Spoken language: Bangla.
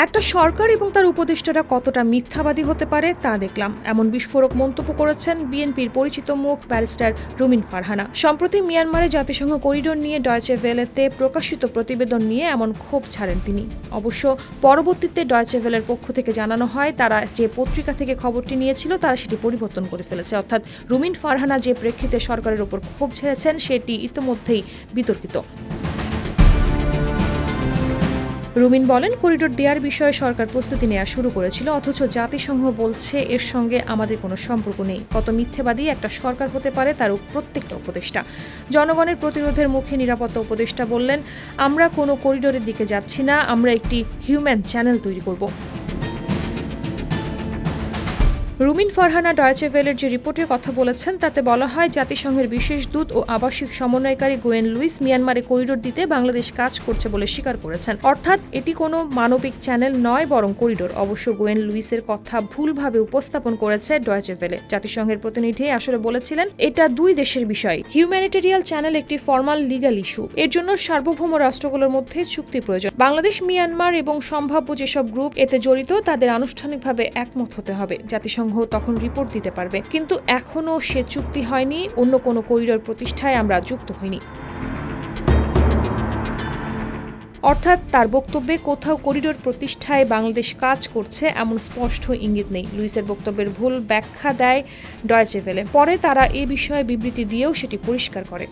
একটা সরকার এবং তার উপদেষ্টারা কতটা মিথ্যাবাদী হতে পারে তা দেখলাম, এমন বিস্ফোরক মন্তব্য করেছেন বিএনপির পরিচিত মুখ ব্যারিস্টার রুমিন ফারহানা। সম্প্রতি মিয়ানমারে জাতিসংঘ করিডোর নিয়ে ডয়চে ভেলেতে প্রকাশিত প্রতিবেদন নিয়ে এমন ক্ষোভ ছাড়েন তিনি। অবশ্য পরবর্তীতে ডয়চে ভেলের পক্ষ থেকে জানানো হয়, তারা যে পত্রিকা থেকে খবরটি নিয়েছিল তারা সেটি পরিবর্তন করে ফেলেছে। অর্থাৎ রুমিন ফারহানা যে প্রেক্ষিতে সরকারের উপর ক্ষোভ ছেড়েছেন সেটি ইতিমধ্যেই বিতর্কিত। রুমিন বলেন, করিডোর দেওয়ার বিষয়ে সরকার প্রস্তুতি নেওয়া শুরু করেছিল, অথচ জাতিসংঘ বলছে এর সঙ্গে আমাদের কোনো সম্পর্ক নেই। কত মিথ্যেবাদী একটা সরকার হতে পারে তার প্রত্যেকটা উপদেষ্টা। জনগণের প্রতিরোধের মুখে নিরাপত্তা উপদেষ্টা বললেন, আমরা কোনো করিডোরের দিকে যাচ্ছি না, আমরা একটি হিউম্যান চ্যানেল তৈরি করব। রুমিন ফারহানা ডয়চে ভেলের যে রিপোর্টের কথা বলেছেন তাতে বলা হয়, জাতিসংঘের বিশেষ দূত ও আবাসিক সমন্বয়কারী গোয়েন লুইস মিয়ানমারে করিডোর দিতে বাংলাদেশ কাজ করছে বলে স্বীকার করেছেন। অর্থাৎ এটি কোনো মানবিক চ্যানেল নয়, বরং করিডোর। অবশ্য গোয়েন লুইসের কথা ভুলভাবে উপস্থাপন করেছে ডয়চে ভেলে। জাতিসংঘের প্রতিনিধি আসলে বলেছিলেন, এটা দুই দেশের বিষয়। হিউম্যানিটেরিয়ান চ্যানেল একটি ফর্মাল লিগ্যাল ইস্যু, এর জন্য সার্বভৌম রাষ্ট্রগুলোর মধ্যে চুক্তি প্রয়োজন। বাংলাদেশ, মিয়ানমার এবং সম্ভাব্য যেসব গ্রুপ এতে জড়িত তাদের আনুষ্ঠানিকভাবে একমত হতে হবে। জাতিসংঘ তখন রিপোর্ট দিতে পারবে, কিন্তু এখনও সে চুক্তি হয়নি। অন্য কোনো করিডোর প্রতিষ্ঠায় আমরা যুক্ত হইনি। অর্থাৎ তার বক্তব্যে কোথাও করিডোর প্রতিষ্ঠায় বাংলাদেশ কাজ করছে এমন স্পষ্ট ইঙ্গিত নেই। লুইসের বক্তব্যের ভুল ব্যাখ্যা দেয় ডয়চে ভেলে। পরে তারা এ বিষয়ে বিবৃতি দিয়েও সেটি পরিষ্কার করে।